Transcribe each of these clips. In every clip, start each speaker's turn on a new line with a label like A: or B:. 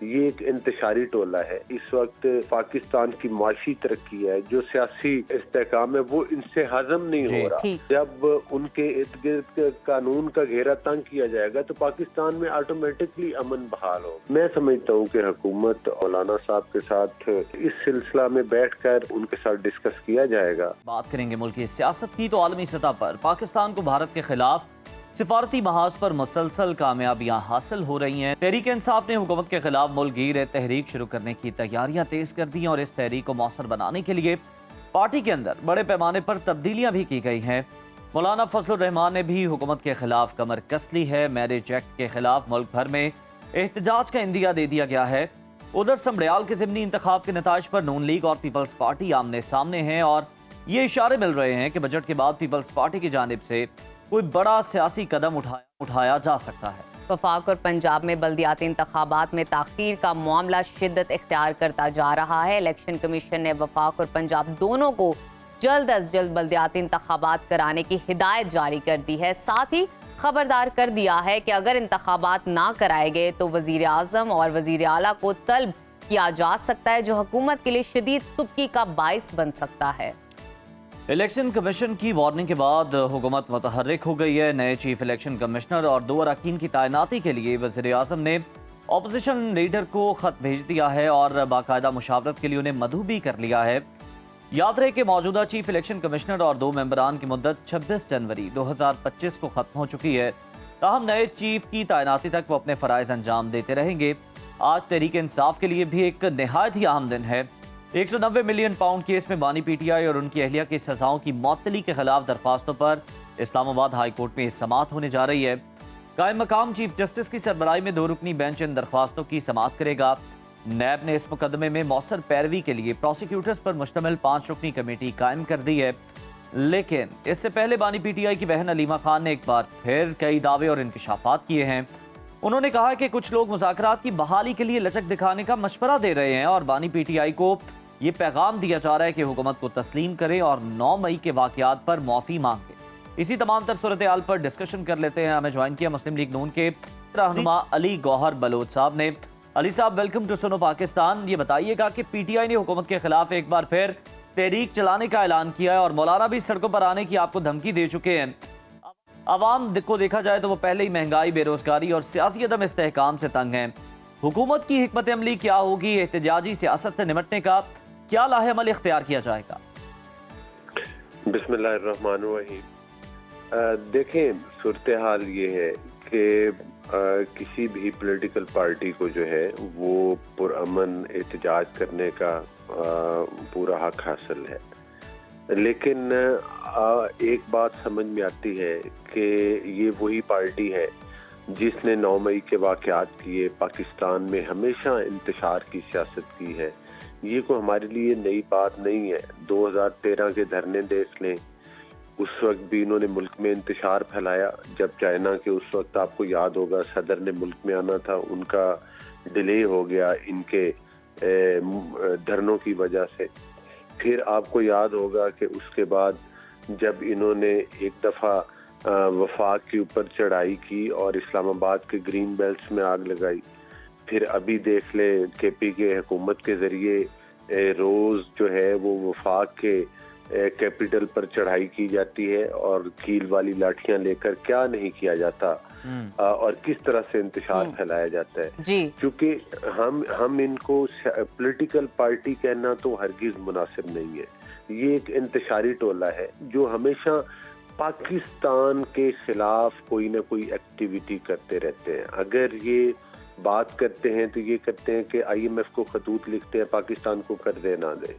A: یہ ایک انتشاری ٹولہ ہے۔ اس وقت پاکستان کی معاشی ترقی ہے، جو سیاسی استحکام ہے، وہ ان سے ہضم نہیں ہو رہا۔ جب ان کے ارد گرد قانون کا گھیرا تنگ کیا جائے گا تو پاکستان میں آٹومیٹکلی امن بحال ہو۔ میں سمجھتا ہوں کہ حکومت مولانا صاحب کے ساتھ اس سلسلہ میں بیٹھ کر ان کے ساتھ ڈسکس کیا جائے گا۔
B: بات کریں گے ملکی سیاست کی تو عالمی سطح پر پاکستان کو بھارت کے خلاف سفارتی محاذ پر مسلسل کامیابیاں حاصل ہو رہی ہیں۔ تحریک انصاف نے حکومت کے خلاف ملک گیر تحریک شروع کرنے کی تیاریاں تیز کر دی ہیں اور اس تحریک کو مؤثر بنانے کے لیے پارٹی کے اندر بڑے پیمانے پر تبدیلیاں بھی کی گئی ہیں۔ مولانا فضل الرحمان نے بھی حکومت کے خلاف کمر کس لی ہے۔ میرج ایکٹ کے خلاف ملک بھر میں احتجاج کا عندیہ دے دیا گیا ہے۔ ادھر سمبریال کے ضمنی انتخاب کے نتائج پر نون لیگ اور پیپلز پارٹی آمنے سامنے ہیں اور یہ اشارے مل رہے ہیں کہ بجٹ کے بعد پیپلز پارٹی کی جانب سے کوئی بڑا سیاسی قدم اٹھایا جا سکتا ہے۔
C: وفاق اور پنجاب میں بلدیاتی انتخابات میں تاخیر کا معاملہ شدت اختیار کرتا جا رہا ہے۔ الیکشن کمیشن نے وفاق اور پنجاب دونوں کو جلد از جلد بلدیاتی انتخابات کرانے کی ہدایت جاری کر دی ہے، ساتھ ہی خبردار کر دیا ہے کہ اگر انتخابات نہ کرائے گئے تو وزیر اعظم اور وزیر اعلیٰ کو طلب کیا جا سکتا ہے، جو حکومت کے لیے شدید سبکی کا باعث بن سکتا ہے۔
B: الیکشن کمیشن کی وارننگ کے بعد حکومت متحرک ہو گئی ہے۔ نئے چیف الیکشن کمشنر اور 2 اراکین کی تعیناتی کے لیے وزیر اعظم نے اپوزیشن لیڈر کو خط بھیج دیا ہے اور باقاعدہ مشاورت کے لیے انہیں مدعو بھی کر لیا ہے۔ یاد رہے کہ موجودہ چیف الیکشن کمشنر اور 2 ممبران کی مدت 26 جنوری 2025 کو ختم ہو چکی ہے، تاہم نئے چیف کی تعیناتی تک وہ اپنے فرائض انجام دیتے رہیں گے۔ آج تحریک انصاف کے لیے بھی ایک نہایت ہی اہم دن ہے۔ 190 ملین پاؤنڈ کیس میں بانی پی ٹی آئی اور ان کی اہلیہ کی سزاؤں کی معطلی کے خلاف درخواستوں پر اسلام آباد ہائی کورٹ میں سماعت ہونے جا رہی ہے۔ قائم مقام چیف جسٹس کی سربراہی میں 2 رکنی بینچ ان درخواستوں کی سماعت کرے گا۔ نیب نے اس مقدمے میں مؤثر پیروی کے لیے پروسیکیوٹرز پر مشتمل 5 رکنی کمیٹی قائم کر دی ہے، لیکن اس سے پہلے بانی پی ٹی آئی کی بہن علیمہ خان نے ایک بار پھر کئی دعوے اور انکشافات کیے ہیں۔ انہوں نے کہا کہ کچھ لوگ مذاکرات کی بحالی کے لیے لچک دکھانے کا مشورہ دے رہے ہیں اور بانی پی ٹی آئی کو یہ پیغام دیا جا رہا ہے کہ حکومت کو تسلیم کرے اور 9 مئی کے واقعات پر معافی مانگے۔ اسی تمام تر صورتحال پر ڈسکشن کر لیتے ہیں۔ ہمیں جوائن کیا مسلم لیگ نون کے رہنما علی گوہر بلوچ صاحب نے۔ علی صاحب ویلکم ٹو سنو پاکستان۔ یہ بتائیے گا کہ پی ٹی آئی نے حکومت کے خلاف ایک بار پھر تحریک چلانے کا اعلان کیا ہے اور مولانا بھی سڑکوں پر آنے کی آپ کو دھمکی دے چکے ہیں۔ عوام کو دیکھا جائے تو وہ پہلے ہی مہنگائی، بے روزگاری اور سیاسی عدم استحکام سے تنگ ہیں۔ حکومت کی حکمت عملی کیا ہوگی؟ احتجاجی سیاست سے نمٹنے کا کیا لاہ عمل اختیار کیا جائے گا؟
A: بسم اللہ الرحمن الرحیم۔ دیکھیں، صورتحال یہ ہے کہ کسی بھی پولیٹیکل پارٹی کو جو ہے وہ پرامن احتجاج کرنے کا پورا حق حاصل ہے، لیکن ایک بات سمجھ میں آتی ہے کہ یہ وہی پارٹی ہے جس نے 9 مئی کے واقعات کیے، پاکستان میں ہمیشہ انتشار کی سیاست کی ہے۔ یہ کوئی ہمارے لیے نئی بات نہیں ہے۔ 2013 کے دھرنے دیکھ لیں، اس وقت بھی انہوں نے ملک میں انتشار پھیلایا۔ جب چائنا کے اس وقت آپ کو یاد ہوگا صدر نے ملک میں آنا تھا، ان کا ڈیلے ہو گیا ان کے دھرنوں کی وجہ سے۔ پھر آپ کو یاد ہوگا کہ اس کے بعد جب انہوں نے ایک دفعہ وفاق کے اوپر چڑھائی کی اور اسلام آباد کے گرین بیلٹس میں آگ لگائی، پھر ابھی دیکھ لیں کے پی کے حکومت کے ذریعے روز جو ہے وہ وفاق کے کیپٹل پر چڑھائی کی جاتی ہے اور کیل والی لاٹھیاں لے کر کیا نہیں کیا جاتا اور کس طرح سے انتشار پھیلایا جاتا ہے۔ کیونکہ ہم ان کو پولیٹیکل پارٹی کہنا تو ہرگز مناسب نہیں ہے۔ یہ ایک انتشاری ٹولہ ہے جو ہمیشہ پاکستان کے خلاف کوئی نہ کوئی ایکٹیویٹی کرتے رہتے ہیں۔ اگر یہ بات کرتے ہیں تو یہ کرتے ہیں کہ آئی ایم ایف کو خطوط لکھتے ہیں پاکستان کو قرضے نہ دیں۔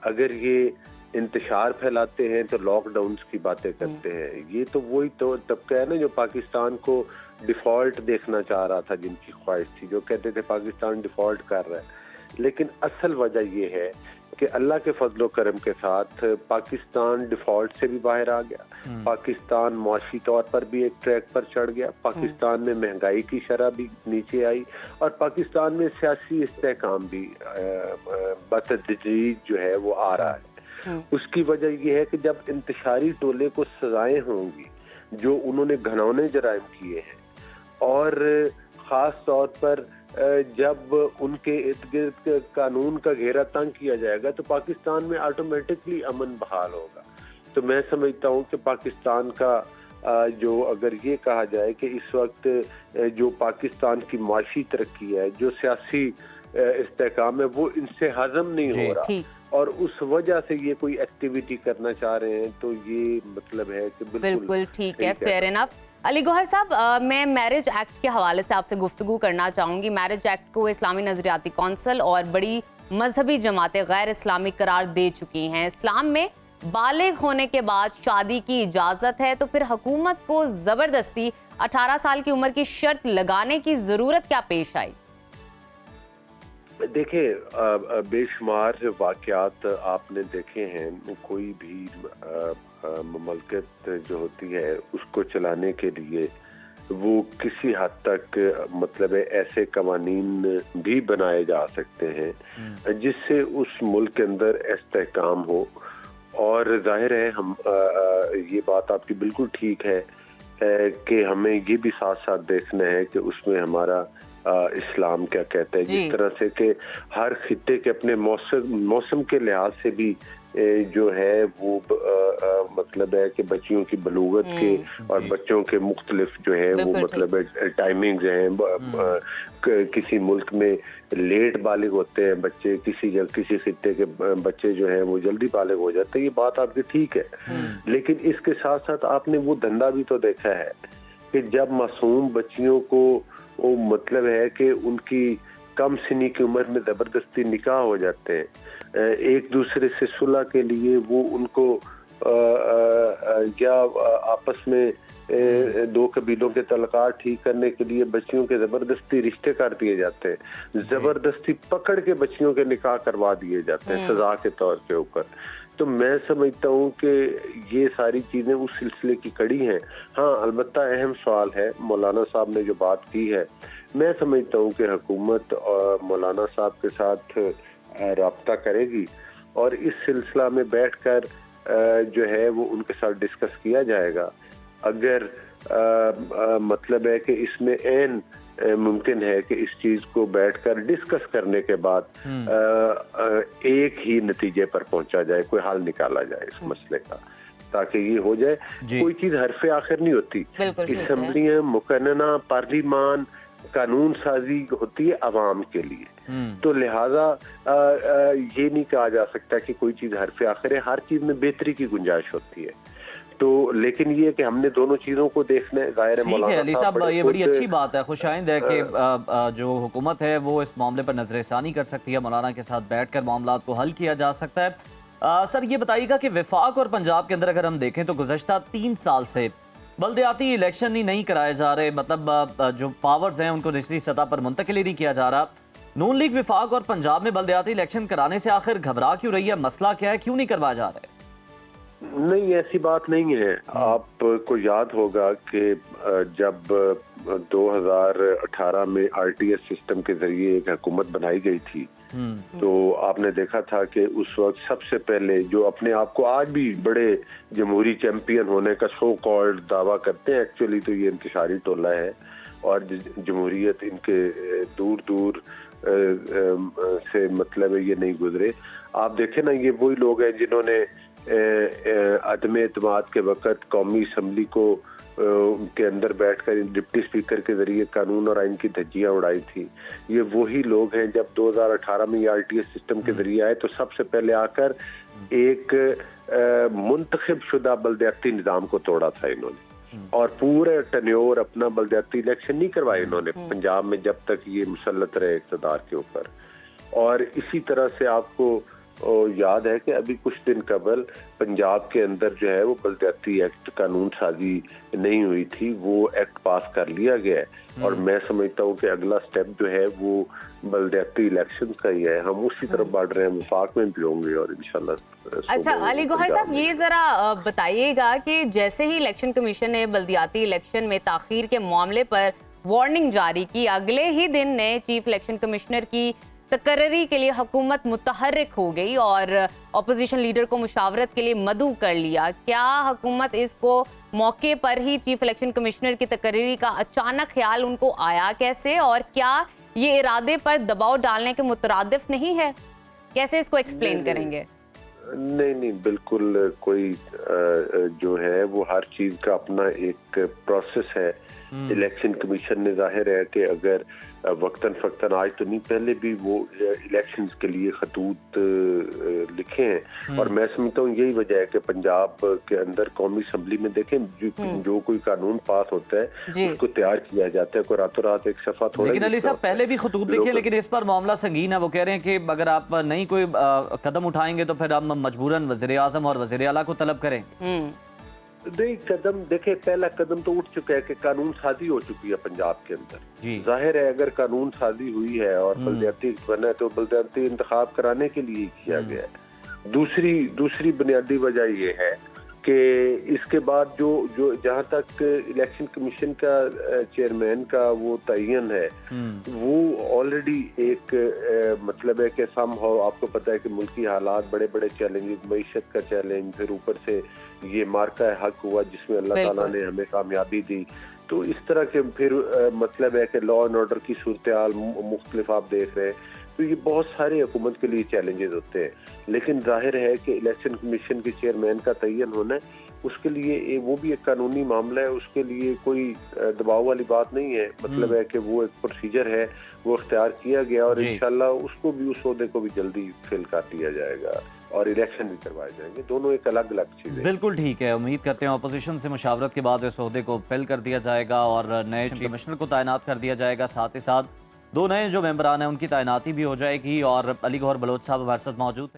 A: اگر یہ انتشار پھیلاتے ہیں تو لاک ڈاؤنز کی باتیں کرتے ہیں۔ یہ تو وہی تو طبقہ ہے نا جو پاکستان کو ڈیفالٹ دیکھنا چاہ رہا تھا، جن کی خواہش تھی، جو کہتے تھے پاکستان ڈیفالٹ کر رہا ہے۔ لیکن اصل وجہ یہ ہے کہ اللہ کے فضل و کرم کے ساتھ پاکستان ڈیفالٹ سے بھی باہر آ گیا، پاکستان معاشی طور پر بھی ایک ٹریک پر چڑھ گیا، پاکستان میں مہنگائی کی شرح بھی نیچے آئی اور پاکستان میں سیاسی استحکام بھی بتدریج جو ہے وہ آ رہا ہے۔ اس کی وجہ یہ ہے کہ جب انتشاری ٹولے کو سزائیں ہوں گی جو انہوں نے گھنونے جرائم کیے ہیں اور خاص طور پر जब उनके इर्द गिर्द कानून का घेरा तंग किया जाएगा तो पाकिस्तान में ऑटोमेटिकली अमन बहाल होगा। तो मैं समझता हूँ कि पाकिस्तान का जो अगर ये कहा जाए कि इस वक्त जो पाकिस्तान की माशी तरक्की है, जो सियासी इस्तेहकाम है, वो इनसे हजम नहीं हो रहा और उस वजह से ये कोई एक्टिविटी करना चाह रहे हैं, तो ये मतलब है कि
C: बिल्कुल ठीक है, फेयर इनफ। अली गौहर साहब, मैं मैरिज एक्ट के हवाले से आपसे गुफ्तगू करना चाहूँगी। मैरिज एक्ट को इस्लामी नजरियाती कौंसिल और बड़ी मजहबी जमातें गैर इस्लामी करार दे चुकी हैं। इस्लाम में बालिग होने के बाद शादी की इजाज़त है, तो फिर हुकूमत को ज़बरदस्ती 18 साल की उम्र की शर्त लगाने की ज़रूरत क्या पेश आई?
A: देखिए, बेशुमार वाक़यात आपने देखे हैं। कोई भी ममलकत जो होती है उसको चलाने के लिए वो किसी हद तक मतलब ऐसे कवानीन भी बनाए जा सकते हैं जिससे उस मुल्क के अंदर इस्तेहकाम हो। और जाहिर है हम ये बात आपकी बिल्कुल ठीक है कि हमें ये भी साथ साथ देखना है कि उसमें हमारा इस्लाम क्या कहता है, जिस तरह से कि हर खित्ते के अपने मौसम के लिहाज से भी जो है वो मतलब है कि बच्चियों की बलूगत के और बच्चों के मुख्तलिफ जो है वो मतलब टाइमिंग्स हैं। किसी मुल्क में लेट बालिग होते हैं बच्चे, किसी खित्ते के बच्चे जो हैं वो जल्दी बालिग हो जाते हैं। ये बात आपकी ठीक है, लेकिन इसके साथ साथ आपने वो धंधा भी तो देखा है कि जब मासूम बच्चियों को वो मतलब है कि उनकी कम सिनी की उम्र में जबरदस्ती निकाह हो जाते हैं, एक दूसरे से सुलह के लिए वो उनको या आपस में दो कबीलों के तलकात ठीक करने के लिए बच्चियों के जबरदस्ती रिश्ते कर दिए जाते हैं, जबरदस्ती पकड़ के बच्चियों के निकाह करवा दिए जाते हैं सजा के तौर के ऊपर। तो मैं समझता हूँ कि ये सारी चीज़ें उस सिलसिले की कड़ी हैं। हाँ, अलबत्ता अहम सवाल है, मौलाना साहब ने जो बात की है, मैं समझता हूँ कि हुकूमत और मौलाना साहब के साथ राब्ता करेगी और इस सिलसिला में बैठकर जो है वो उनके साथ डिस्कस किया जाएगा। अगर मतलब है कि इसमें ऐन मुमकिन है कि इस चीज को बैठकर डिस्कस करने के बाद एक ही नतीजे पर पहुंचा जाए, कोई हल निकाला जाए इस मसले का, ताकि ये हो जाए। कोई चीज हरफे आखिर नहीं होती। असम्बलियां, मुकन्नना, पार्लिमान, कानून साजी होती है अवाम के लिए, तो लिहाजा ये नहीं कहा जा सकता कि कोई चीज हरफे आखिर है। हर चीज में बेहतरी की गुंजाइश होती है, तो लेकिन ये कि हमने दोनों चीज़ों को देखना है। ज़ाहिर है
B: ठीक है अली साहब, ये बड़ी अच्छी बात है, खुशाइंद है कि जो हुकूमत है वो इस मामले पर नजरसानी कर सकती है, मौलाना के साथ बैठकर मामलात को हल किया जा सकता है। सर ये बताइएगा कि वफाक और पंजाब के अंदर अगर हम देखें तो गुज़श्ता 3 साल से बल्दियाती इलेक्शन ही नहीं कराए जा रहे, मतलब जो पावर्स हैं उनको निचली सतह पर मुंतकिल नहीं किया जा रहा। नून लीग वफाक और पंजाब में बल्दियाती इलेक्शन कराने से आखिर घबरा क्यों रही है? मसला क्या है, क्यों नहीं करवाया जा रहा है?
A: नहीं, ऐसी बात नहीं है। आपको याद होगा कि जब 2018 में RTS सिस्टम के जरिए एक हुकूमत बनाई गई थी, तो आपने देखा था कि उस वक्त सबसे पहले जो अपने आप को आज भी बड़े जमहूरी चैंपियन होने का सो कॉल्ड दावा करते हैं, एक्चुअली तो ये इंतशारी टोला है और जमहूरियत इनके दूर दूर से मतलब ये नहीं गुजरे। आप देखें ना, ये वही लोग हैं जिन्होंने अदम एतमाद के वक़्त कौमी असम्बली को के अंदर बैठकर डिप्टी स्पीकर के जरिए कानून और आइन की धज्जियां उड़ाई थी। ये वही लोग हैं जब 2018 में ये RTS सिस्टम के जरिए आए तो सबसे पहले आकर एक मुंतखब शुदा बल्दियाती निज़ाम को तोड़ा था इन्होंने, और पूरे टन्योर अपना बल्दियाती इलेक्शन नहीं करवाए इन्होंने पंजाब में जब तक ये मुसल्लत रहे इक़्तिदार के ऊपर। और इसी तरह से आपको याद है कि अभी कुछ दिन कबल पंजाब के अंदर जो है वो बल्दियाती एक्ट कानून साजी नहीं हुई थी, वो एक्ट पास कर लिया गया है और मैं समझता हूँ कि अगला स्टेप जो है वो बल्दियाती इलेक्शन का ही है। हम उसी तरफ बढ़ रहे हैं, वफाक में भी होंगे और इंशाल्लाह।
C: अच्छा अली गौहर साहब, ये जरा बताइएगा कि जैसे ही इलेक्शन कमीशन ने बल्दियाती इलेक्शन में ताखीर के मामले पर वार्निंग जारी की, अगले ही दिन ने चीफ इलेक्शन कमिश्नर की तकर्री के लिए हुकूमत मुतहर्रिक हो गई और अपोजिशन लीडर को मुशावरत के लिए मदऊ कर लिया। क्या हुकूमत इसको मौके पर ही चीफ इलेक्शन कमिश्नर की तकर्री का अचानक ख्याल उनको आया कैसे, और क्या ये इरादे पर दबाव डालने के मुतरादिफ नहीं है? कैसे इसको एक्सप्लेन करेंगे?
A: नहीं, बिल्कुल कोई जो है वो हर चीज का अपना एक प्रोसेस है। इलेक्शन कमीशन ने जाहिर है कि अगर वक्तन फक्तन, आज तो नहीं पहले भी वो इलेक्शंस के लिए खतूत लिखे हैं, और मैं समझता हूँ यही वजह है कि पंजाब के अंदर कौमी असम्बली में देखें जो कोई कानून पास होता है उसको तैयार किया जाता है, कोई रातों रात एक सफा थोड़ा।
B: लेकिन अली साहब पहले भी खतूत लिखे, लेकिन इस पर मामला संगीन है। वो कह रहे हैं कि अगर आप नहीं कोई कदम उठाएंगे तो फिर हम मजबूरन वज़ीर आज़म और वज़ीर आला को तलब करें।
A: नहीं, कदम देखे, पहला कदम तो उठ चुका है कि कानून साजी हो चुकी है पंजाब के अंदर। जाहिर है अगर कानून साजी हुई है और बलदियाती बना है तो बलदियाती इंतखाब कराने के लिए किया गया है। दूसरी बुनियादी वजह ये है कि इसके बाद जो जहाँ तक इलेक्शन कमीशन का चेयरमैन का वो तयन है, वो ऑलरेडी एक मतलब है कि समहाउ आपको पता है कि मुल्की हालात, बड़े बड़े चैलेंजेस, मईशत का चैलेंज, फिर ऊपर से ये मार्का हक हुआ जिसमें अल्लाह ताला ने हमें कामयाबी दी। तो इस तरह के फिर मतलब है कि लॉ एंड ऑर्डर की सूरत हाल मुख्तलिफ आप देख रहे हैं, तो ये बहुत सारे हुकूमत के लिए चैलेंजेस होते हैं। लेकिन जाहिर है कि इलेक्शन कमीशन के चेयरमैन का तयन होना है, उसके लिए वो भी एक कानूनी मामला है, उसके लिए कोई दबाव वाली बात नहीं है। मतलब है कि वो एक प्रोसीजर है, वो इख्तियार किया गया और इंशाल्लाह उसको भी, उस ओहदे को भी जल्दी फिल कर दिया जाएगा और इलेक्शन भी करवाए जाएंगे। दोनों एक अलग अलग चीज़ है।
B: बिल्कुल ठीक है। उम्मीद करते हैं अपोजिशन से मुशावरत के बाद इस ओहदे को फिल कर दिया जाएगा और नए चीफ कमिश्नर को तैनात कर दिया जाएगा। साथ ही साथ 2 नए जो मेंबरान हैं उनकी तैनाती भी हो जाएगी। और अली गौहर बलोच साहब हमारे साथ मौजूद हैं।